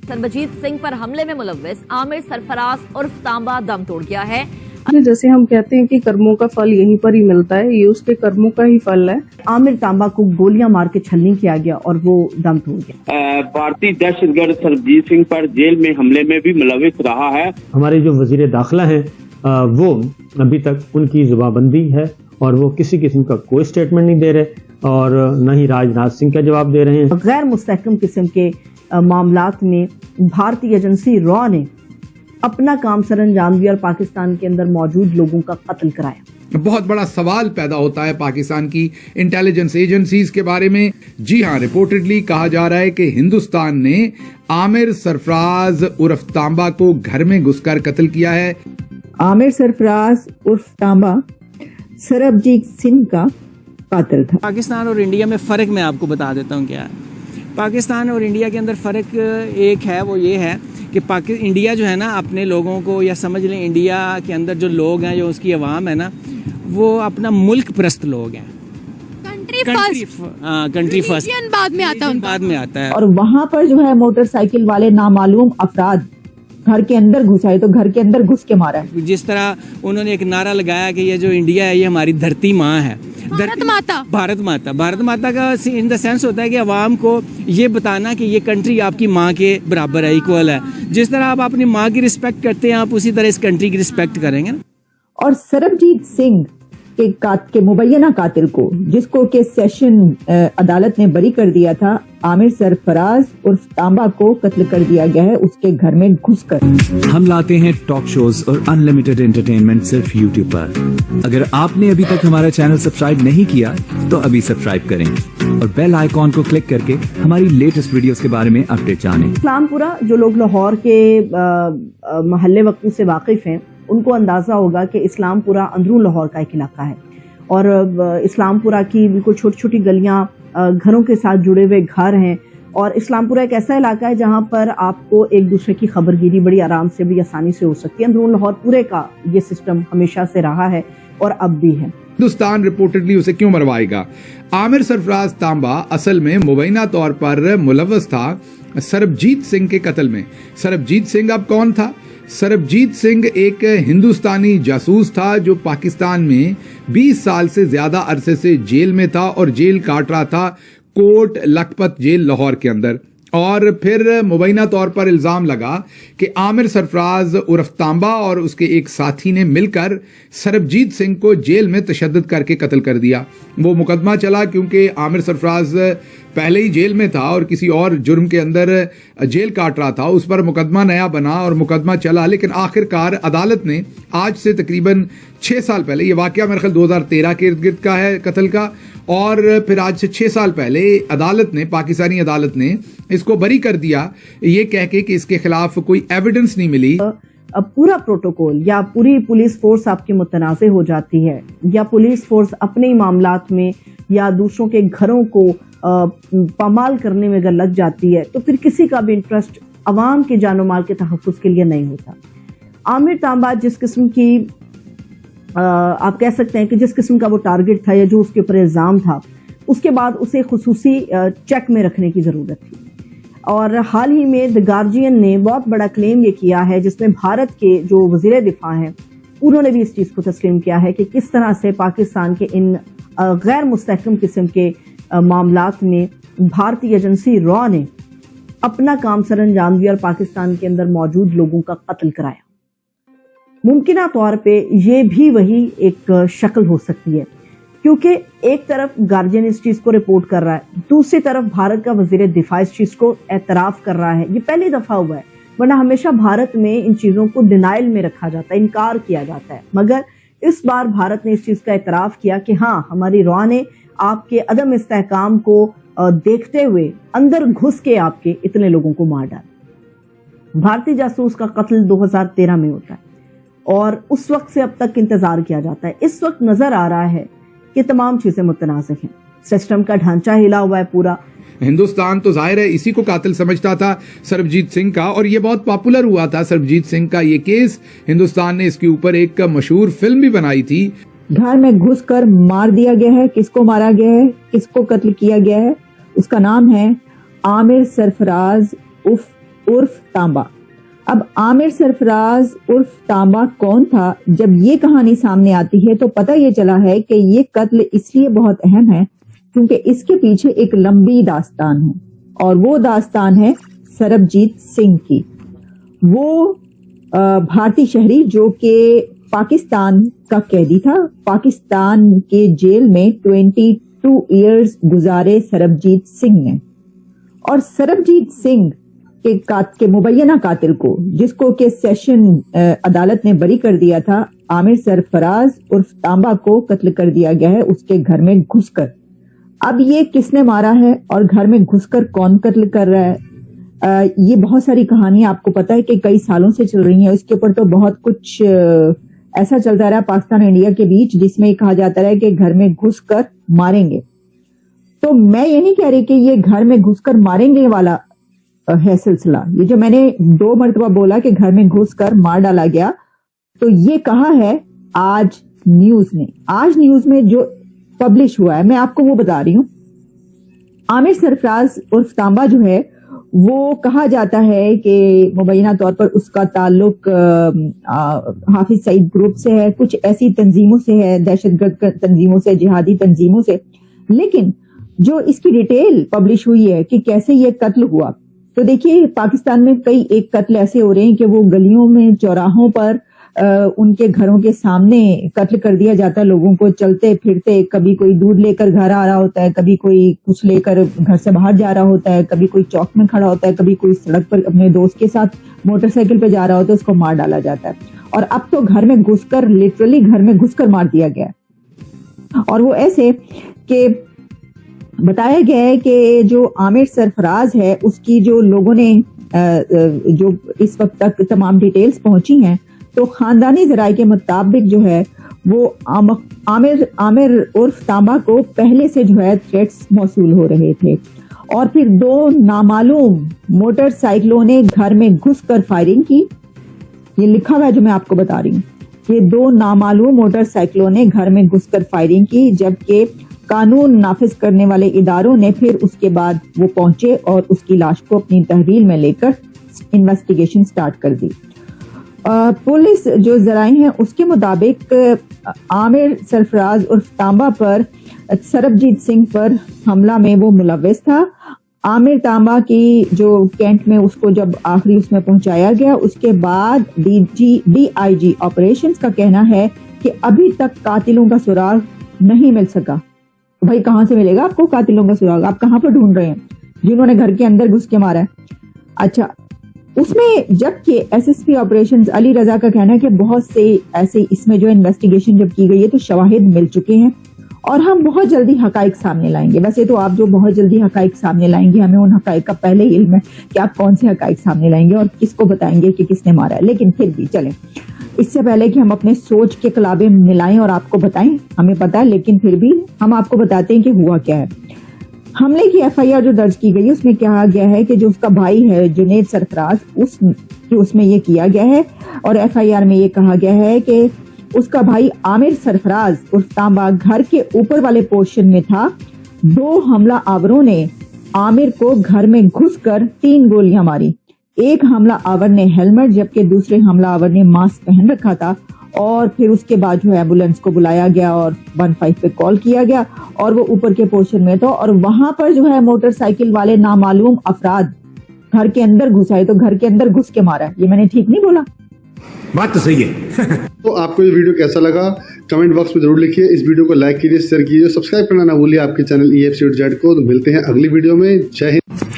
सरबजीत सिंह पर हमले में मुलव्विस आमिर सरफराज उर्फ तांबा दम तोड़ गया है। जैसे हम कहते हैं कि कर्मों का फल यहीं पर ही मिलता है, ये उसके कर्मों का ही फल है। आमिर तांबा को गोलियां मार के छलनी किया गया और वो दम तोड़ गया। भारतीय दहशतगर्द सरबजीत सिंह पर जेल में हमले में भी मुलव्विस रहा है। हमारे जो वजीर दाखिला हैं वो अभी तक उनकी जुबाबंदी है और वो किसी किस्म का कोई स्टेटमेंट नहीं दे रहे और न ही राजनाथ सिंह का जवाब दे रहे हैं। गैर मुस्तहकम किस्म के मामलात में भारतीय एजेंसी रॉ ने अपना काम सर अंजाम दिया और पाकिस्तान के अंदर मौजूद लोगों का कत्ल कराया। बहुत बड़ा सवाल पैदा होता है पाकिस्तान की इंटेलिजेंस एजेंसीज के बारे में। जी हां, रिपोर्टेडली कहा जा रहा है कि हिंदुस्तान ने आमिर सरफराज उर्फ तांबा को घर में घुसकर कत्ल किया है। आमिर सरफराज उर्फ तांबा सरबजीत सिंह का कातिल था। पाकिस्तान और इंडिया में फ़र्क मैं आपको बता देता हूँ क्या है। पाकिस्तान और इंडिया के अंदर फ़र्क एक है, वो ये है कि इंडिया जो है ना अपने लोगों को, या समझ लें इंडिया के अंदर जो लोग हैं, जो उसकी आवाम है ना, वो अपना मुल्क परस्त लोग हैं। कंट्री फर्स्ट बाद में आता है। और वहाँ पर जो है मोटरसाइकिल वाले नामालूम अफराद घर के अंदर घुस आए तो घर के अंदर घुस के मारा है। जिस तरह उन्होंने एक नारा लगाया कि ये जो इंडिया है ये हमारी धरती माँ है, भारत माता का इन द सेंस होता है कि अवाम को ये बताना कि ये कंट्री आपकी माँ के बराबर है, इक्वल है। जिस तरह आप अपनी माँ की रिस्पेक्ट करते हैं, आप उसी तरह इस कंट्री की रिस्पेक्ट करेंगे ना। और सरबजीत सिंह के मुबैना कातिल को, जिसको के सेशन अदालत ने बरी कर दिया था, आमिर सरफराज उर्फ तांबा को कत्ल कर दिया गया है उसके घर में घुसकर। हम लाते हैं टॉक शोज और अनलिमिटेड एंटरटेनमेंट सिर्फ YouTube पर। अगर आपने अभी तक हमारा चैनल सब्सक्राइब नहीं किया तो अभी सब्सक्राइब करें और बेल आइकॉन को क्लिक करके हमारी लेटेस्ट वीडियोस के बारे में अपडेट जानें। इस्लामपुरा, जो लोग लाहौर के महल्ले वक्तों से वाकिफ हैं, उनको अंदाजा होगा कि इस्लामपुरा अंदरून लाहौर का एक इलाका है और इस्लामपुरा की बिल्कुल छोटी छोटी गलियां, घरों के साथ जुड़े हुए घर हैं। और इस्लामपुरा एक ऐसा इलाका है जहां पर आपको एक दूसरे की खबरगिरी बड़ी आराम से, बड़ी आसानी से हो सकती है। अंदरून लाहौर पूरे का ये सिस्टम हमेशा से रहा है और अब भी है। हिंदुस्तान रिपोर्टेडली उसे क्यों मरवाएगा? आमिर सरफराज तांबा असल में मुबैना तौर पर मुलव्वस था सरबजीत सिंह के कत्ल में। सरबजीत सिंह अब कौन था? सरबजीत सिंह एक हिंदुस्तानी जासूस था जो पाकिस्तान में 20 साल से ज्यादा अरसे से जेल में था और जेल काट रहा था कोट लखपत जेल लाहौर के अंदर। और फिर मुबैना तौर पर इल्जाम लगा कि आमिर सरफराज उर्फ तांबा और उसके एक साथी ने मिलकर सरबजीत सिंह को जेल में तशद्दुद करके कत्ल कर दिया। वो मुकदमा चला क्योंकि आमिर सरफराज पहले ही जेल में था और किसी और जुर्म के अंदर जेल काट रहा था। उस पर मुकदमा नया बना और मुकदमा चला, लेकिन आखिरकार अदालत ने आज से तकरीबन 6 साल पहले, ये वाकया मेरे ख्याल 2013 के इर्द गिर्द का है कत्ल का, और फिर आज से 6 साल पहले अदालत ने, पाकिस्तानी अदालत ने इसको बरी कर दिया, ये कह के कि इसके खिलाफ कोई एविडेंस नहीं मिली। अब पूरा प्रोटोकॉल या पूरी पुलिस फोर्स आपकी मुतनाज़े हो जाती है, या पुलिस फोर्स अपने ही मामलात में या दूसरों के घरों को पामाल करने में अगर लग जाती है, तो फिर किसी का भी इंटरेस्ट अवाम के जानो माल के तहफ़्फ़ुज़ के लिए नहीं होता। आमिर तांबा जिस किस्म की आप कह सकते हैं कि जिस किस्म का वो टारगेट था या जो उसके ऊपर इल्ज़ाम था, उसके बाद उसे खुसूसी चेक में रखने की ज़रूरत थी। और हाल ही में द गार्जियन ने बहुत बड़ा क्लेम ये किया है, जिसमें भारत के जो वज़ीर दिफा हैं उन्होंने भी इस चीज़ को तस्लीम किया है कि किस तरह से पाकिस्तान के इन गैर मुस्तहकम किस्म के मामलात में भारतीय एजेंसी रॉ ने अपना काम सर अंजाम दिया और पाकिस्तान के अंदर मौजूद लोगों का कत्ल कराया। मुमकिना तौर पे ये भी वही एक शक्ल हो सकती है, क्योंकि एक तरफ गार्जियन इस चीज को रिपोर्ट कर रहा है, दूसरी तरफ भारत का वजीर दिफा इस चीज को एतराफ कर रहा है। ये पहली दफा हुआ है, वरना हमेशा भारत में इन चीजों को डिनाइल में रखा जाता है, इनकार किया जाता है। मगर इस बार भारत ने इस चीज का एतराफ किया कि हाँ, हमारी रॉ ने आपके अदम इस्तेहकाम को देखते हुए अंदर घुस के आपके इतने लोगों को मार डाला। भारतीय जासूस का कत्ल 2013 में होता है और उस वक्त से अब तक इंतजार किया जाता है। इस वक्त नजर आ रहा है कि तमाम चीजें मुतनाज़िर हैं, सिस्टम का ढांचा हिला हुआ है पूरा। हिंदुस्तान तो जाहिर है इसी को कातिल समझता था सरबजीत सिंह का, और ये बहुत पॉपुलर हुआ था सरबजीत सिंह का ये केस। हिंदुस्तान ने इसके ऊपर एक मशहूर फिल्म भी बनाई थी। घर में घुसकर मार दिया गया है। किसको मारा गया है, किसको कत्ल किया गया है? उसका नाम है आमिर सरफराज उर्फ उर्फ तांबा। अब आमिर सरफराज उर्फ तांबा कौन था, जब ये कहानी सामने आती है तो पता ये चला है कि ये कत्ल इसलिए बहुत अहम है क्योंकि इसके पीछे एक लंबी दास्तान है, और वो दास्तान है सरबजीत सिंह की। वो भारतीय शहरी जो कि पाकिस्तान का कैदी था, पाकिस्तान के जेल में 22 इयर्स गुजारे सरबजीत सिंह ने। और सरबजीत सिंह के मुबैना कातिल को, जिसको कि सेशन अदालत ने बरी कर दिया था, आमिर सरफराज उर्फ तांबा को कत्ल कर दिया गया है उसके घर में घुसकर। अब ये किसने मारा है और घर में घुसकर कौन कत्ल कर रहा है, ये बहुत सारी कहानियां आपको पता है कि कई सालों से चल रही हैं। इसके ऊपर तो बहुत कुछ ऐसा चलता रहा पाकिस्तान और इंडिया के बीच, जिसमें ये कहा जाता रहा कि घर में घुसकर मारेंगे। तो मैं ये नहीं कह रही कि ये घर में घुसकर मारेंगे वाला है सिलसिला। ये जो मैंने 2 मरतबा बोला कि घर में घुसकर मार डाला गया, तो ये कहा है आज न्यूज ने। आज न्यूज में जो पब्लिश हुआ है मैं आपको वो बता रही हूँ। आमिर सरफराज उर्फ तांबा जो है वो कहा जाता है कि मुबैना तौर पर उसका ताल्लुक हाफिज सईद ग्रुप से है, कुछ ऐसी तंजीमों से है, दहशतगर्द तंजीमों से, जिहादी तंजीमों से। लेकिन जो इसकी डिटेल पब्लिश हुई है कि कैसे ये कत्ल हुआ, तो देखिए पाकिस्तान में कई एक कत्ल ऐसे हो रहे हैं कि वो गलियों में, चौराहों पर, उनके घरों के सामने कत्ल कर दिया जाता है लोगों को चलते फिरते। कभी कोई दूध लेकर घर आ रहा होता है, कभी कोई कुछ लेकर घर से बाहर जा रहा होता है, कभी कोई चौक में खड़ा होता है, कभी कोई सड़क पर अपने दोस्त के साथ मोटरसाइकिल पे जा रहा होता है, उसको मार डाला जाता है। और अब तो घर में घुसकर, लिटरली घर में घुसकर मार दिया गया है। और वो ऐसे कि बताया गया है कि जो आमिर सरफराज है उसकी जो लोगों ने जो इस वक्त तक तमाम डिटेल्स पहुंची हैं, तो खानदानी जराये के मुताबिक जो है वो आमिर उर्फ तांबा को पहले से जो है थ्रेट्स मौसूल हो रहे थे। और फिर 2 नामालूम मोटरसाइकिलों ने घर में घुसकर फायरिंग की। ये लिखा हुआ है जो मैं आपको बता रही हूँ। ये 2 नामालूम मोटरसाइकिलों ने घर में घुसकर फायरिंग की, जबकि कानून नाफिज करने वाले इदारों ने फिर उसके बाद वो पहुंचे और उसकी लाश को अपनी तहवील में लेकर इन्वेस्टिगेशन स्टार्ट कर दी। पुलिस जो जराए हैं उसके मुताबिक आमिर सरफराज उर्फ तांबा पर, सरबजीत सिंह पर हमला में वो मुलव्विस था। आमिर तांबा की जो कैंट में उसको जब आखिरी उसमें पहुंचाया गया, उसके बाद DIG ऑपरेशंस का कहना है कि अभी तक कातिलों का सुराग नहीं मिल सका। भाई कहां से मिलेगा आपको कातिलों का सुराग? आप कहां पर ढूंढ रहे हैं जिन्होंने घर के अंदर घुस के मारा है? अच्छा, उसमें जबकि SSP ऑपरेशंस अली रजा का कहना है कि बहुत से ऐसे इसमें जो इन्वेस्टिगेशन जब की गई है तो शवाहिद मिल चुके हैं और हम बहुत जल्दी हकाइक सामने लाएंगे। वैसे तो आप जो बहुत जल्दी हकाइक सामने लाएंगे, हमें उन हकाइक का पहले ही इल्म है कि आप कौन से हकाइक सामने लाएंगे और किसको बताएंगे कि किसने मारा है। लेकिन फिर भी चलें, इससे पहले कि हम अपने सोच के कलाबे मिलाएं और आपको बताएं, हमें पता है लेकिन फिर भी हम आपको बताते हैं कि हुआ क्या है। हमले की FIR जो दर्ज की गई है उसमें कहा गया है कि जो उसका भाई है जुनैद सरफराज, उसमें ये किया गया है और FIR में ये कहा गया है कि उसका भाई आमिर सरफराज उर्फ तांबा घर के ऊपर वाले पोर्शन में था। 2 हमला आवरों ने आमिर को घर में घुसकर 3 गोलियां मारी। एक हमला आवर ने हेलमेट जबकि दूसरे हमला आवर ने मास्क पहन रखा था। और फिर उसके बाद जो है एम्बुलेंस को बुलाया गया और 15 पे कॉल किया गया और वो ऊपर के पोर्शन में था और वहां पर जो है मोटरसाइकिल वाले नामालूम अफराद घर के अंदर घुसाए, तो घर के अंदर घुस के मारा। ये मैंने ठीक नहीं बोला? बात तो सही है। तो आपको ये वीडियो कैसा लगा कमेंट बॉक्स में जरूर लिखिए। इस वीडियो को लाइक कीजिए, शेयर कीजिए, सब्सक्राइब करना ना भूलिए आपके चैनल EFC को। तो मिलते हैं अगली वीडियो में। जय हिंद।